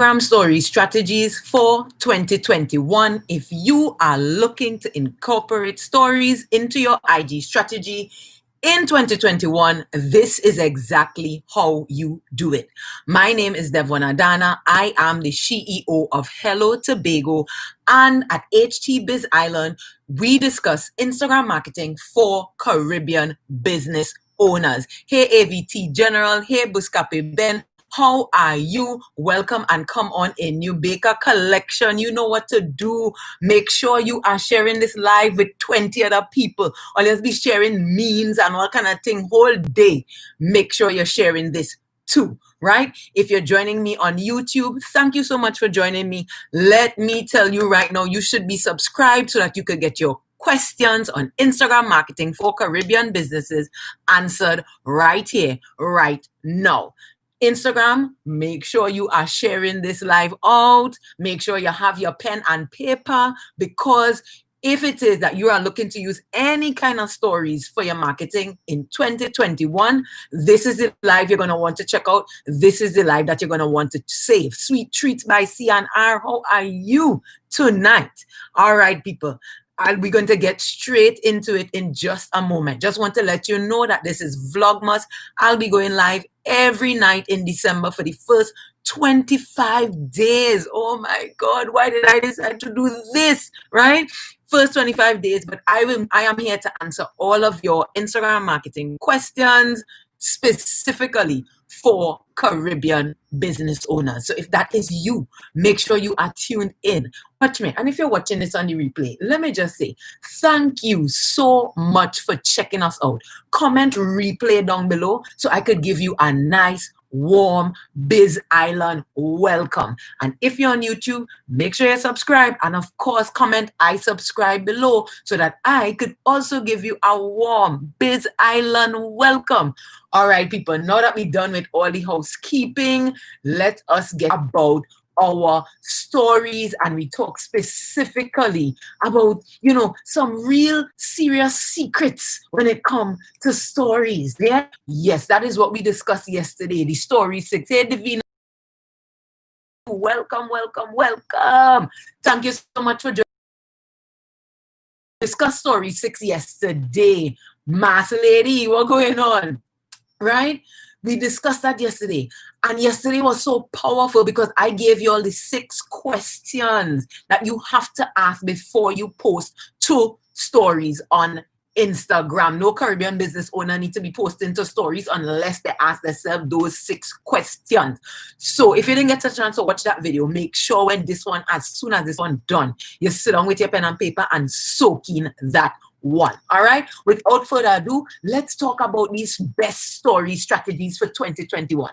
Instagram story strategies for 2021. If you are looking to incorporate stories into your IG strategy in 2021, this is exactly how you do it. My name is Devon Adana. I am the CEO of Hello Tobago, and at HT Biz Island, we discuss Instagram marketing for Caribbean business owners. Hey AVT General, hey Buscape Ben, how are you? Welcome and come on a New Baker collection. You know what to do. Make sure you are sharing this live with 20 other people, or let's be sharing memes and all kind of thing whole day. Make sure you're sharing this too, right? If you're joining me on YouTube, thank you so much for joining me. Let me tell you right now, you should be subscribed so that you could get your questions on Instagram marketing for Caribbean businesses answered right here, right now. Instagram, make sure you are sharing this live out. Make sure you have your pen and paper, because if it is that you are looking to use any kind of stories for your marketing in 2021, this is the live you're going to want to check out. This is the live that you're going to want to save. Sweet Treats by C&R. How are you tonight? All right, people. We're going to get straight into it in just a moment. Just want to let you know that this is Vlogmas. I'll be going live every night in December for the first 25 days. Oh my God, why did I decide to do this, right? First 25 days, but I am here to answer all of your Instagram marketing questions, specifically for Caribbean business owners. So if that is you, make sure you are tuned in. Watch me. And if you're watching this on the replay, let me just say, thank you so much for checking us out. Comment replay down below so I could give you a nice, warm Biz Island welcome. And if you're on YouTube, make sure you subscribe, and of course comment I subscribe below so that I could also give you a warm Biz Island welcome. All right, people, now that we're done with all the housekeeping, let us get about our stories, and we talk specifically about, some real serious secrets when it comes to stories. Yeah? Yes, that is what we discussed yesterday, the story 6. Hey, Divina, welcome. Thank you so much for joining. Discuss story 6 yesterday. Mass lady, what going on? Right? We discussed that yesterday. And yesterday was so powerful because I gave you all the 6 questions that you have to ask before you post 2 stories on Instagram. No Caribbean business owner need to be posting to stories unless they ask themselves those 6 questions. So if you didn't get a chance to watch that video, make sure when as soon as this one done, you sit down with your pen and paper and soak in that one. All right. Without further ado, let's talk about these best story strategies for 2021.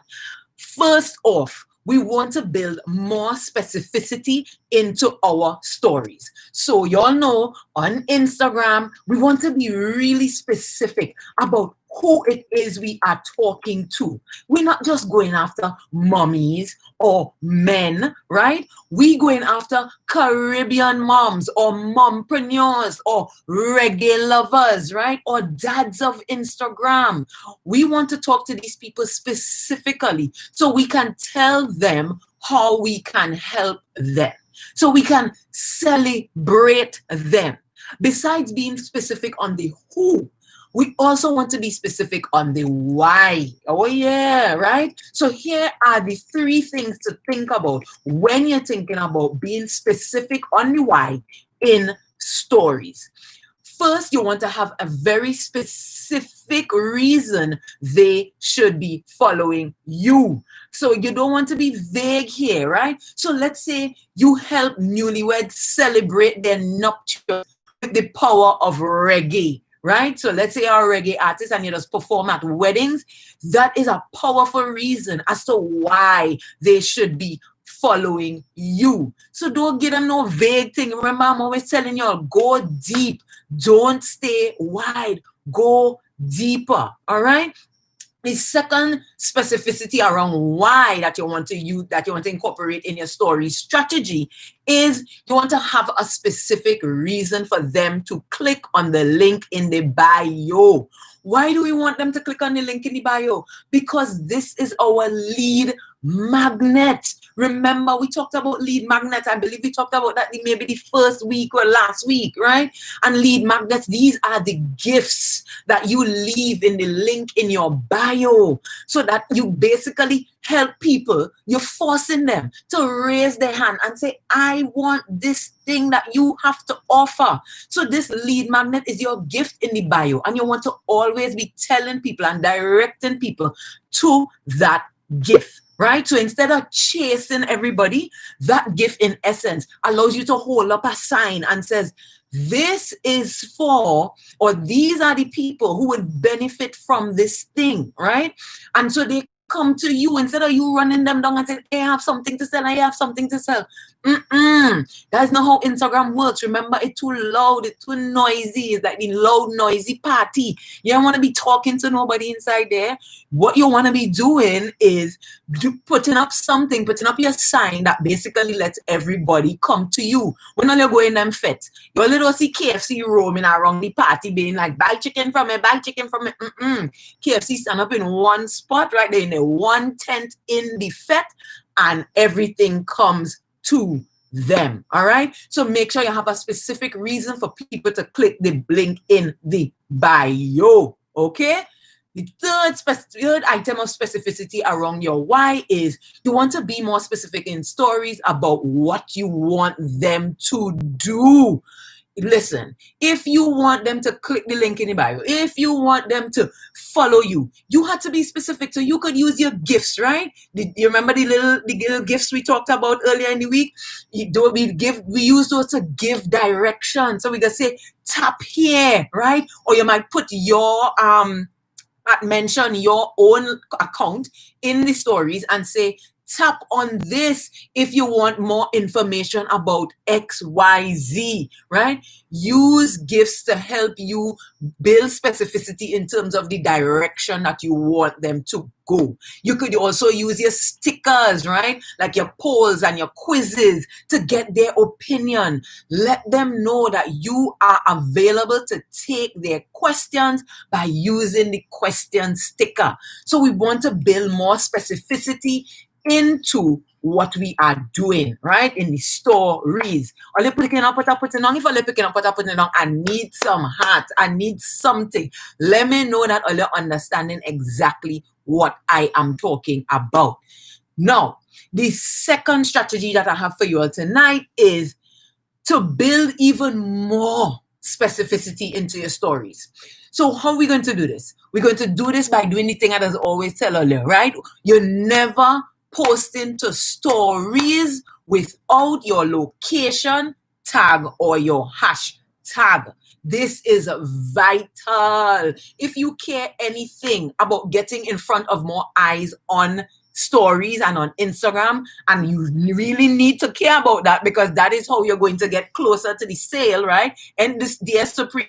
First off, we want to build more specificity into our stories. So y'all know on Instagram, we want to be really specific about who it is we are talking to. We're not just going after mommies or men, right? We're going after Caribbean moms or mompreneurs or reggae lovers, right? Or dads of Instagram. We want to talk to these people specifically so we can tell them how we can help them, so we can celebrate them. Besides being specific on the who, we also want to be specific on the why. Oh yeah, right? So here are the 3 things to think about when you're thinking about being specific on the why in stories. First, you want to have a very specific reason they should be following you. So you don't want to be vague here, right? So let's say you help newlyweds celebrate their nuptials with the power of reggae. Right? So let's say you're a reggae artist and you just perform at weddings. That is a powerful reason as to why they should be following you. So don't give them no vague thing. Remember, I'm always telling y'all, go deep. Don't stay wide. Go deeper. All right? The second specificity around why that you want to use, that you want to incorporate in your story strategy is you want to have a specific reason for them to click on the link in the bio. Why do we want them to click on the link in the bio? Because this is our lead magnet. Remember, we talked about lead magnets. I believe we talked about that maybe the first week or last week, right? And lead magnets, these are the gifts that you leave in the link in your bio so that you basically help people. You're forcing them to raise their hand and say, I want this thing that you have to offer. So this lead magnet is your gift in the bio, and you want to always be telling people and directing people to that gift, right? So instead of chasing everybody, that gift in essence allows you to hold up a sign and says, this is for, or these are the people who would benefit from this thing, right? And so they come to you instead of you running them down and saying, hey, I have something to sell, I have something to sell. That's not how Instagram works. Remember, it's too loud, it's too noisy. It's like the loud, noisy party. You don't want to be talking to nobody inside there. What you want to be doing is putting up something, putting up your sign that basically lets everybody come to you. When all you're going them fit, you little see KFC roaming around the party being like, buy chicken from me, buy chicken from me. KFC stand up in one spot right there in the one tent in the fet, and everything comes to them. All right. So make sure you have a specific reason for people to click the link in the bio. Okay. The third item of specificity around your why is you want to be more specific in stories about what you want them to do. Listen, if you want them to click the link in the bio, if you want them to follow you, you have to be specific. So you could use your gifts, right? You remember the little gifts we talked about earlier in the week? We use those to give direction. So we can say tap here, right? Or you might put your mention your own account in the stories and say, tap on this if you want more information about XYZ, right? Use gifts to help you build specificity in terms of the direction that you want them to go. You could also use your stickers, right? Like your polls and your quizzes to get their opinion. Let them know that you are available to take their questions by using the question sticker. So we want to build more specificity into what we are doing, right? In the stories. All you putting up, putting on. If all you picking up, putting on, I need some heart. I need something. Let me know that all you're understanding exactly what I am talking about. Now, the second strategy that I have for you all tonight is to build even more specificity into your stories. So how are we going to do this? We're going to do this by doing the thing that I always tell earlier, right? You never posting to stories without your location tag or your hashtag. This is vital. If you care anything about getting in front of more eyes on stories and on Instagram, and you really need to care about that because that is how you're going to get closer to the sale, right? And this dear Supreme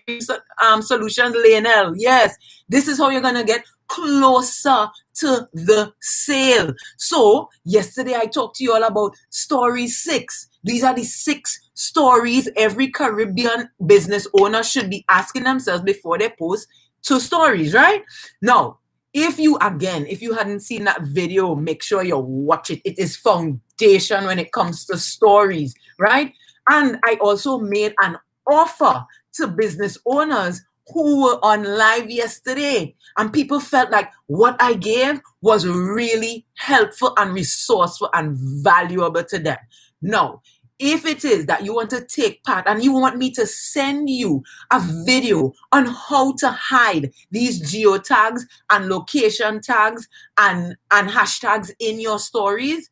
Solutions Lionel, yes, this is how you're going to get closer to the sale. So yesterday I talked to you all about story 6. These are the 6 stories every Caribbean business owner should be asking themselves before they post 2 stories, right? Now, if you hadn't seen that video, make sure you watch it. It is foundation when it comes to stories, right? And I also made an offer to business owners who were on live yesterday, and people felt like what I gave was really helpful and resourceful and valuable to them. Now, if it is that you want to take part and you want me to send you a video on how to hide these geotags and location tags and hashtags in your stories,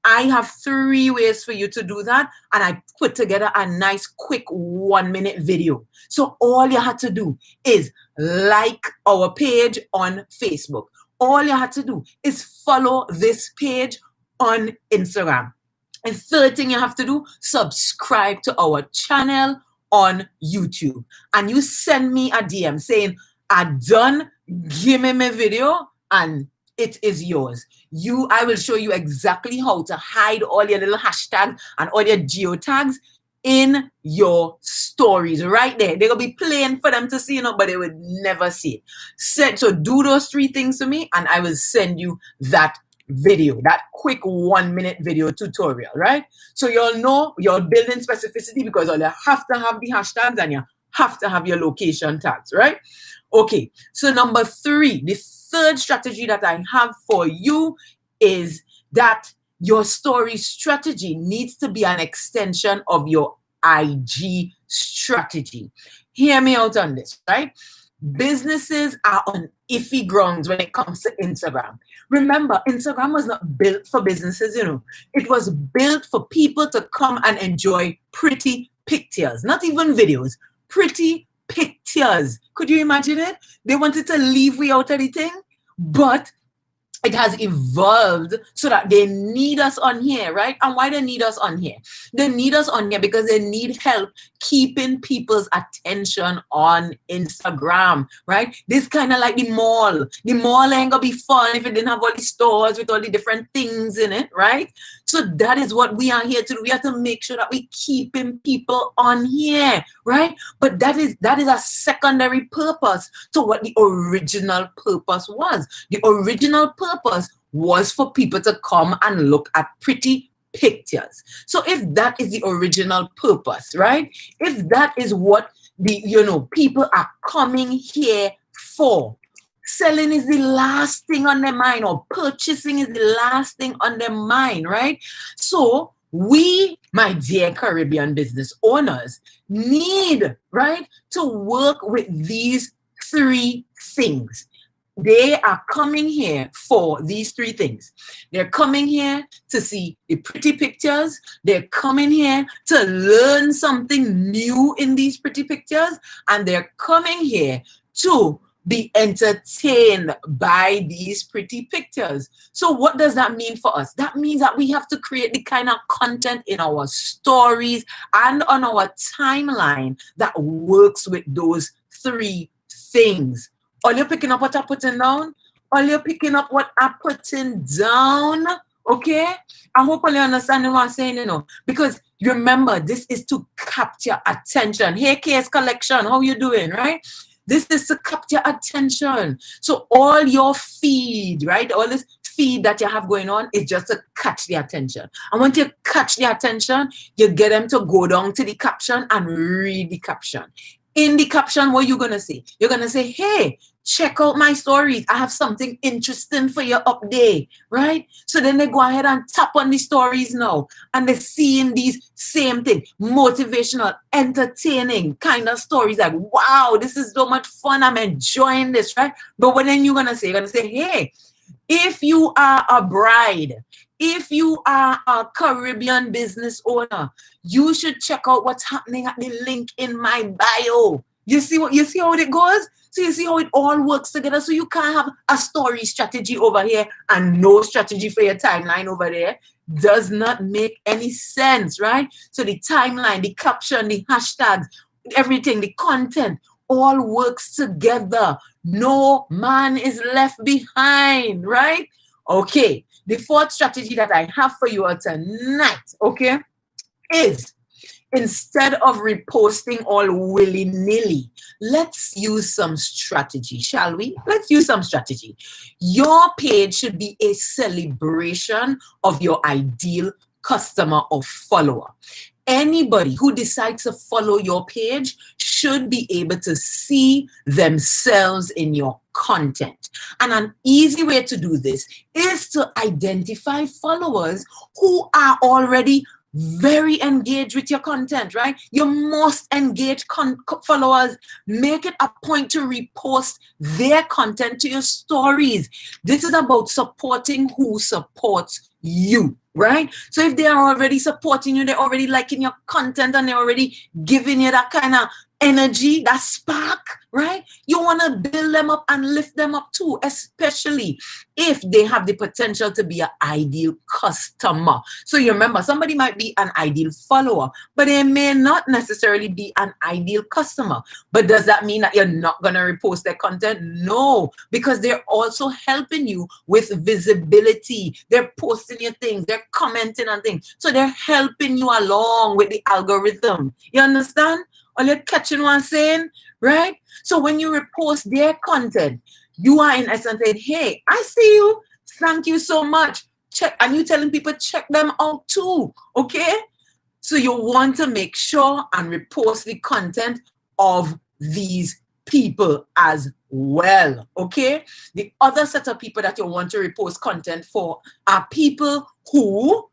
I have 3 ways for you to do that, and I put together a nice quick 1-minute video. So all you had to do is like our page on Facebook. All you had to do is follow this page on Instagram. And third thing you have to do, subscribe to our channel on YouTube. And you send me a DM saying, I'm done, give me my video, and it is yours. I will show you exactly how to hide all your little hashtags and all your geotags in your stories right there. They're going to be plain for them to see, but they would never see it. So do those 3 things to me, and I will send you that video, that quick 1-minute video tutorial, right? So you'll know you're building specificity because you have to have the hashtags and you have to have your location tags, right? Okay, so number 3, the third strategy that I have for you is that your story strategy needs to be an extension of your IG strategy. Hear me out on this, right? Businesses are on iffy grounds when it comes to Instagram. Remember, Instagram was not built for businesses, It was built for people to come and enjoy pretty pictures, not even videos, pretty pictures. Could you imagine it? They wanted to leave without anything, but it has evolved so that they need us on here, right? And why they need us on here? They need us on here because they need help keeping people's attention on Instagram, right? This kind of like the mall. The mall ain't gonna be fun if it didn't have all the stores with all the different things in it, right? So that is what we are here to do. We have to make sure that we keeping people on here, right? But that is a secondary purpose to what the original purpose was. The original purpose was for people to come and look at pretty pictures. So if that is the original purpose, right? If that is what the people are coming here for, selling is the last thing on their mind, or purchasing is the last thing on their mind, right? So we, my dear Caribbean business owners, need, right, to work with these 3 things. They are coming here for these 3 things. They're coming here to see the pretty pictures. They're coming here to learn something new in these pretty pictures. And they're coming here to be entertained by these pretty pictures. So what does that mean for us? That means that we have to create the kind of content in our stories and on our timeline that works with those 3 things. Are you picking up what I'm putting down? Are you picking up what I'm putting down? Okay? I hope you understand what I'm saying, Because remember, this is to capture attention. Hey, Case Collection, how you doing, right? This is to capture attention. So all your feed, right? All this feed that you have going on is just to catch the attention. And once you catch the attention, you get them to go down to the caption and read the caption. In the caption, what are you going to say? You're going to say, hey, check out my stories. I have something interesting for you up there, right? So then they go ahead and tap on the stories now. And they're seeing these same thing, motivational, entertaining kind of stories like, wow, this is so much fun. I'm enjoying this, right? But what then you're going to say, hey, if you are a bride, if you are a Caribbean business owner, you should check out what's happening at the link in my bio. You see how it goes? So you see how it all works together. So you can't have a story strategy over here and no strategy for your timeline over there. Does not make any sense, right? So the timeline, the caption, the hashtags, everything, the content, all works together. No man is left behind, right? Okay. The 4th strategy that I have for you tonight, okay, is instead of reposting all willy-nilly, let's use some strategy, shall we? Let's use some strategy. Your page should be a celebration of your ideal customer or follower. Anybody who decides to follow your page should be able to see themselves in your content. And an easy way to do this is to identify followers who are already very engaged with your content, right? Your most engaged followers, make it a point to repost their content to your stories. This is about supporting who supports you, right? So if they are already supporting you, they're already liking your content and they're already giving you that kind of energy, that spark, right? You want to build them up and lift them up too, especially if they have the potential to be an ideal customer. So you remember, somebody might be an ideal follower, but they may not necessarily be an ideal customer. But does that mean that you're not going to repost their content? No, because they're also helping you with visibility. They're posting your things, they're commenting on things. So they're helping you along with the algorithm. You understand? Are you catching what I'm saying? Right? So when you repost their content, you are in essence saying, hey, I see you. Thank you so much. Check, and you telling people check them out too, okay? So you want to make sure and repost the content of these people as well, okay? The other set of people that you want to repost content for are people who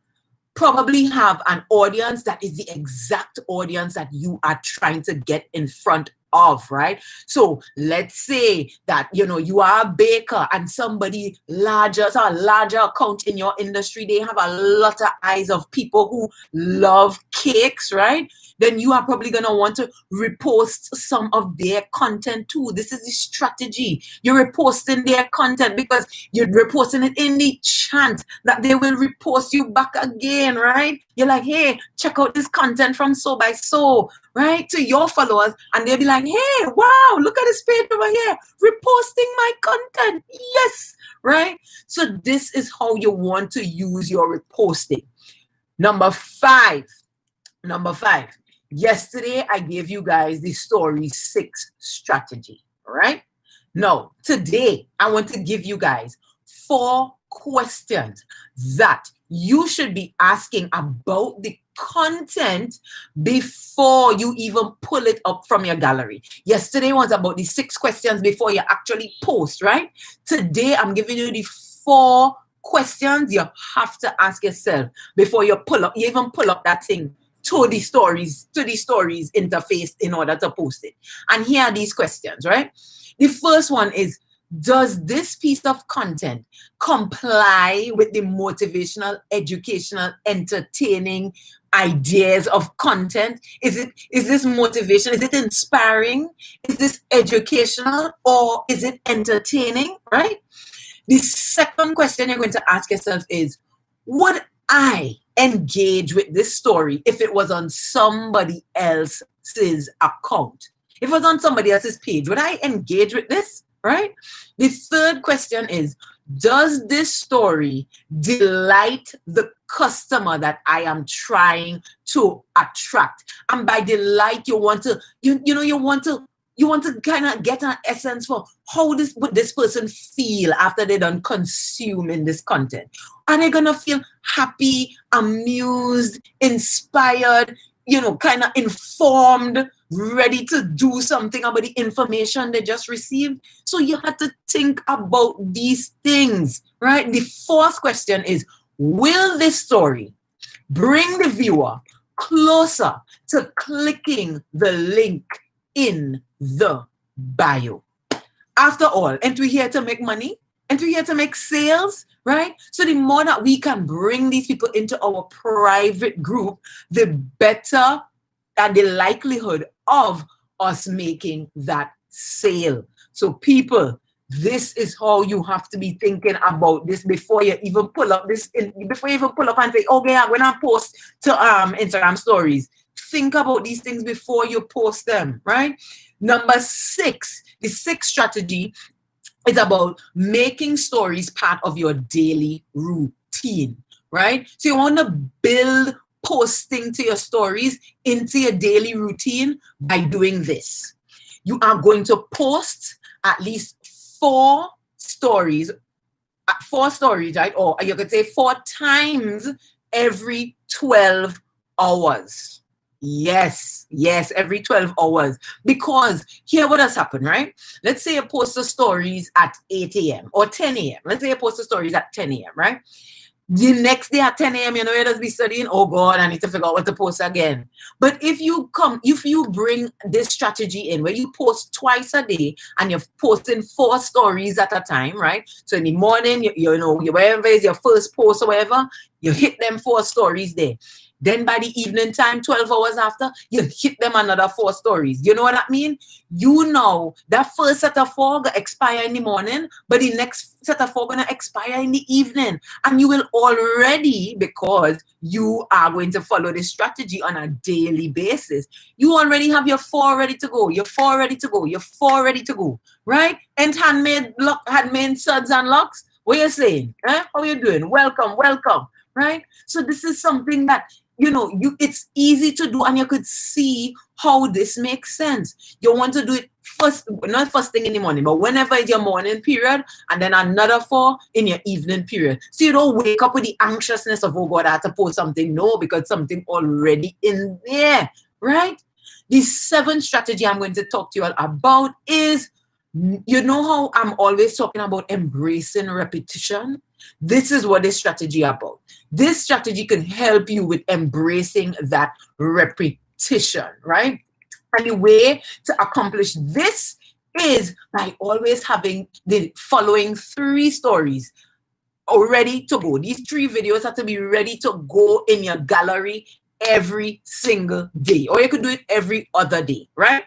probably have an audience that is the exact audience that you are trying to get in front of, right? So let's say that, you know, you are a baker and somebody larger account in your industry, they have a lot of eyes of people who love cakes, right? Then you are probably going to want to repost some of their content too. This is the strategy. You're reposting their content because you're reposting it in the chance that they will repost you back again, right? You're like, hey, check out this content from so by so, right? To your followers, and they'll be like, hey, wow, look at this page over here, reposting my content. Yes, right? So this is how you want to use your reposting. Number five. Yesterday, I gave you guys the story 6 strategy, right? Now, today, I want to give you guys 4 questions that you should be asking about the content before you even pull it up from your gallery. Yesterday was about the 6 questions before you actually post, right? Today, I'm giving you the 4 questions you have to ask yourself before you even pull up that thing to the stories interface in order to post it. And here are these questions, right? The first one is, does this piece of content comply with the motivational, educational, entertaining ideas of content? Is this motivation? Is it inspiring? Is this educational, or is it entertaining, right? The second question you're going to ask yourself is, would I engage with this story if it was on somebody else's account? If it was on somebody else's page, would I engage with this, right? The third question is, does this story delight the customer that I am trying to attract? And by delight, you want to kind of get an essence for how would this person feel after they're done consuming this content. Are they going to feel happy, amused, inspired, kind of informed, ready to do something about the information they just received? So you have to think about these things, right? The fourth question is, will this story bring the viewer closer to clicking the link in the bio? After all, aren't we here to make money? Aren't we here to make sales, right? So the more that we can bring these people into our private group, the better and the likelihood of us making that sale. So people, this is how you have to be thinking about this before you even pull up and say, okay, I'm gonna post to Instagram stories. Think about these things before you post them, right? Number 6, the 6th strategy is about making stories part of your daily routine, right? So you want to build posting to your stories into your daily routine by doing this. You are going to post at least 4 stories, right? Or you could say 4 times every 12 hours. Yes, every 12 hours. Because here what has happened, right? Let's say you post the stories at 8 a.m. or 10 a.m. Let's say you post the stories at 10 a.m., right? The next day at 10 a.m., you just be studying, oh God, I need to figure out what to post again. But if you bring this strategy in where you post twice a day and you're posting 4 stories at a time, right? So in the morning, wherever is your first post or whatever, you hit them 4 stories there. Then by the evening time, 12 hours after, you hit them another 4 stories. You know what I mean? That first set of 4 going to expire in the morning, but the next set of 4 going to expire in the evening. And you will already, because you are going to follow this strategy on a daily basis, you already have your 4 ready to go, your 4 ready to go, your 4 ready to go, right? And handmade suds and locks, what are you saying? How are you doing? Welcome, right? So this is something that it's easy to do, and you could see how this makes sense. You want to do it first, not first thing in the morning, but whenever it's your morning period, and then another 4 in your evening period. So you don't wake up with the anxiousness of, oh God, I have to post something. No, because something already in there, right? The 7th strategy I'm going to talk to you all about is, you know how I'm always talking about embracing repetition? This is what this strategy is about. This strategy can help you with embracing that repetition, right? And the way to accomplish this is by always having the following 3 stories ready to go. These 3 videos have to be ready to go in your gallery every single day, or you could do it every other day, right?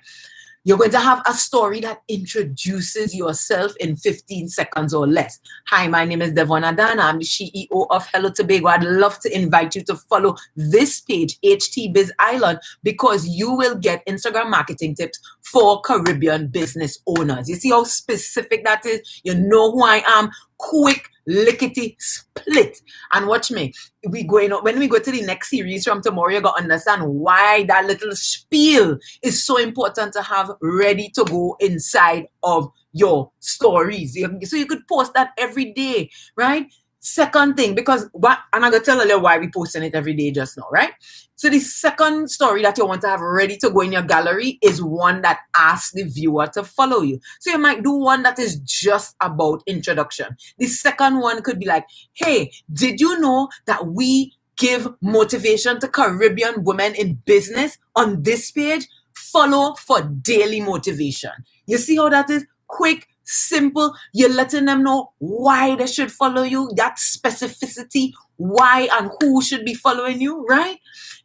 You're going to have a story that introduces yourself in 15 seconds or less. Hi, my name is Devon Adana. I'm the CEO of Hello Tobago. I'd love to invite you to follow this page, HT Biz Island, because you will get Instagram marketing tips for Caribbean business owners. You see how specific that is? You know who I am. Quick, lickety split. And watch me. When we go to the next series from tomorrow, you're going to understand why that little spiel is so important to have ready to go inside of your stories. So you could post that every day, right? Second thing, and I'm going to tell you why we're posting it every day just now, right? So the second story that you want to have ready to go in your gallery is one that asks the viewer to follow you. So you might do one that is just about introduction. The second one could be like, hey, did you know that we give motivation to Caribbean women in business on this page? Follow for daily motivation. You see how that is? Quick, simple. You're letting them know why they should follow you, that specificity, why and who should be following you, right?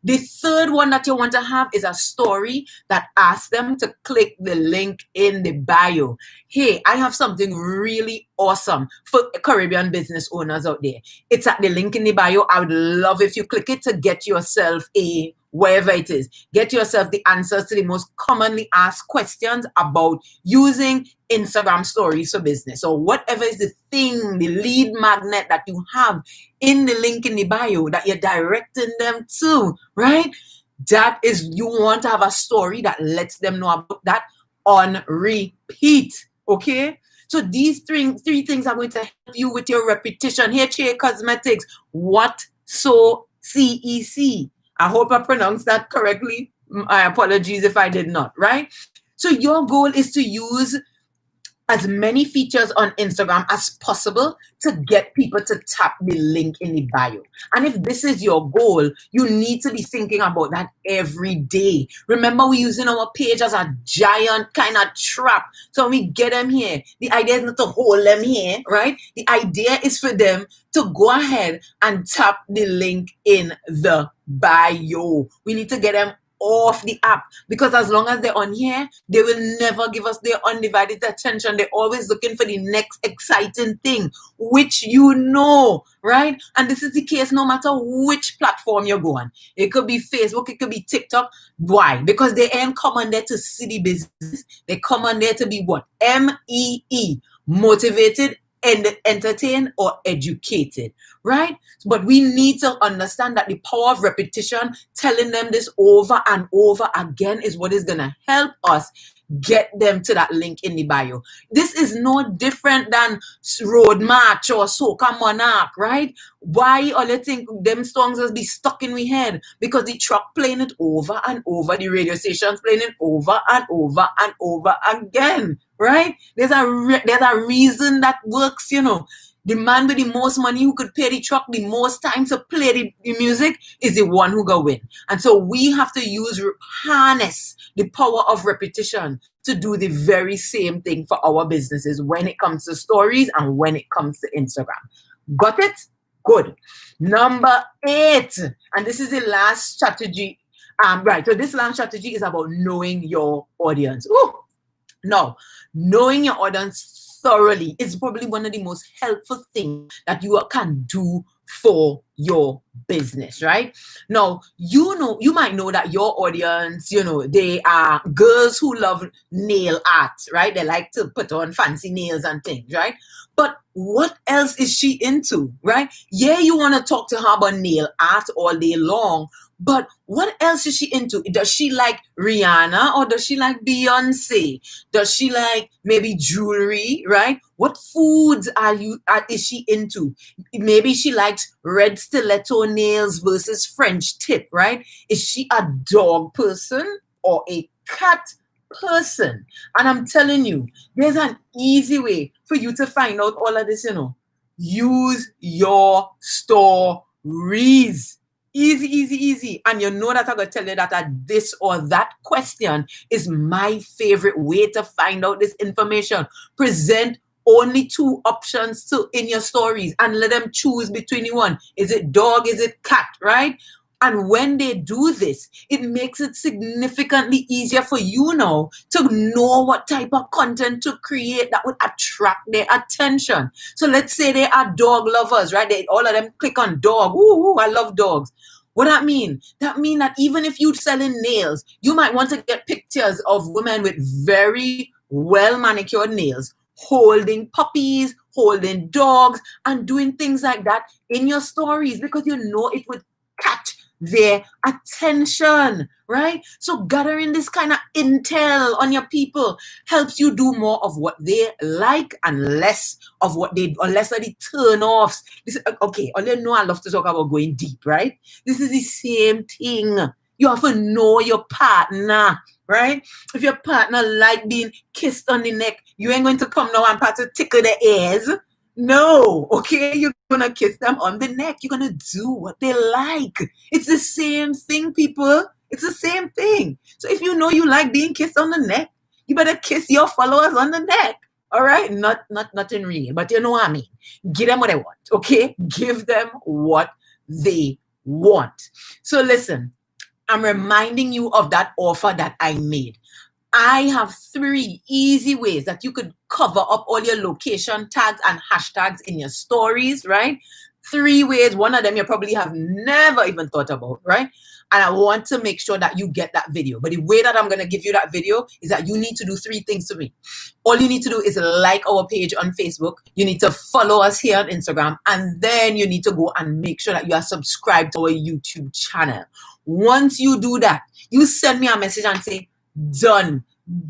The third one that you want to have is a story that asks them to click the link in the bio. Hey, I have something really awesome for Caribbean business owners out there. It's at the link in the bio. I would love if you click it to get yourself wherever it is. Get yourself the answers to the most commonly asked questions about using Instagram stories for business, or whatever is the thing, the lead magnet that you have in the link in the bio that you're directing them to, right? That is, you want to have a story that lets them know about that on repeat, okay? So these three things are going to help you with your repetition. HA Cosmetics, what so CEC. I hope I pronounced that correctly. My apologies if I did not, right? So your goal is to use as many features on Instagram as possible to get people to tap the link in the bio. And if this is your goal, you need to be thinking about that every day. Remember, we're using our page as a giant kind of trap. So when we get them here, the idea is not to hold them here, right? The idea is for them to go ahead and tap the link in the bio. We need to get them off the app, because as long as they're on here, they will never give us their undivided attention. They're always looking for the next exciting thing, which right? And this is the case no matter which platform you're going. It could be Facebook, it could be TikTok. Why? Because they ain't come on there to see the business. They come on there to be what? MEE, motivated, and entertained or educated, right? But we need to understand that the power of repetition, telling them this over and over again, is what is going to help us get them to that link in the bio. This is no different than Road March or Soca Monarch, right? Why all you think them songs will be stuck in we head? Because the truck playing it over and over, the radio stations playing it over and over and over again, right? There's a reason that works, The man with the most money who could pay the truck the most time to play the music is the one who go win. And so we have to harness the power of repetition to do the very same thing for our businesses when it comes to stories and when it comes to Instagram. Got it? Good. Number 8, and this is the last strategy. Right. So this last strategy is about knowing your audience. Now, knowing your audience thoroughly is probably one of the most helpful things that you can do for your business, right? Now, you might know that your audience, they are girls who love nail art, right? They like to put on fancy nails and things, right? But what else is she into, right? Yeah, you want to talk to her about nail art all day long, But what else is she into? Does she like Rihanna or does she like Beyonce? Does she like maybe jewelry, right? What foods is she into? Maybe she likes red stiletto nails versus French tip, right? Is she a dog person or a cat person? And I'm telling you, there's an easy way for you to find out all of this, Use your stories. Easy, easy, easy. And you know that I'm going to tell you that this or that question is my favorite way to find out this information. Present only 2 options in your stories and let them choose between the one. Is it dog? Is it cat? Right? And when they do this, it makes it significantly easier for you now to know what type of content to create that would attract their attention. So let's say they are dog lovers, right? All of them click on dog. Ooh, I love dogs. What that mean? That mean that even if you're selling nails, you might want to get pictures of women with very well manicured nails, holding puppies, holding dogs, and doing things like that in your stories because you know it would catch their attention, right? So gathering this kind of intel on your people helps you do more of what they like and less of what they, or less of the turn-offs. Okay, all you know I love to talk about going deep, right? This is the same thing. You have to know your partner, right? If your partner like being kissed on the neck, you ain't going to come now and try to tickle their ears. No, okay? You're going to kiss them on the neck. You're going to do what they like. It's the same thing, people. It's the same thing. So if you know you like being kissed on the neck, you better kiss your followers on the neck. All right? Not in real, but you know what I mean. Give them what they want, okay? Give them what they want. So listen, I'm reminding you of that offer that I made. I have 3 easy ways that you could cover up all your location tags and hashtags in your stories, right? 3 ways. One of them you probably have never even thought about, right? And I want to make sure that you get that video. But the way that I'm going to give you that video is that you need to do 3 things to me. All you need to do is like our page on Facebook. You need to follow us here on Instagram. And then you need to go and make sure that you are subscribed to our YouTube channel. Once you do that, you send me a message and say, done.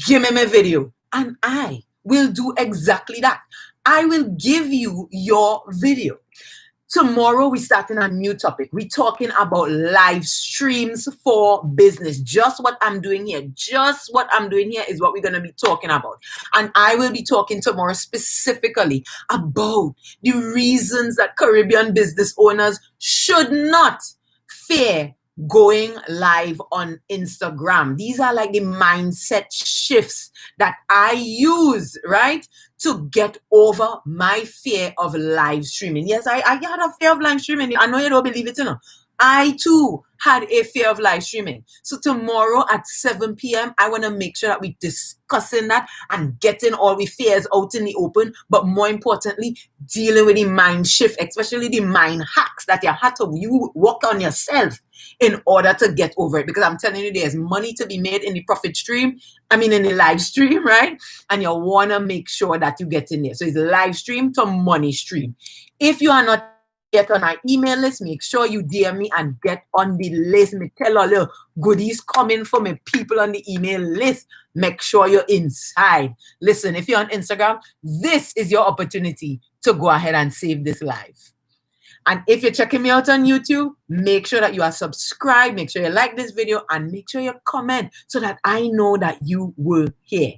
Give me my video. And I will do exactly that. I will give you your video. Tomorrow, we're starting a new topic. We're talking about live streams for business. Just what I'm doing here. Just what I'm doing here is what we're going to be talking about. And I will be talking tomorrow specifically about the reasons that Caribbean business owners should not fear going live on Instagram. These are like the mindset shifts that I use, right, to get over my fear of live streaming. Yes, I had a fear of live streaming. I know you don't believe it, I too had a fear of live streaming. So tomorrow at 7 p.m., I want to make sure that we're discussing that and getting all the fears out in the open, but more importantly, dealing with the mind shift, especially the mind hacks that you have to work on yourself in order to get over it. Because I'm telling you, there's money to be made in the profit stream. In the live stream, right? And you want to make sure that you get in there. So it's live stream to money stream. If you are not yet on my email list, make sure you DM me and get on the list. Me tell all the goodies coming from my people on the email list. Make sure you're inside. Listen, if you're on Instagram, this is your opportunity to go ahead and save this live. And if you're checking me out on YouTube, make sure that you are subscribed. Make sure you like this video and make sure you comment so that I know that you were here.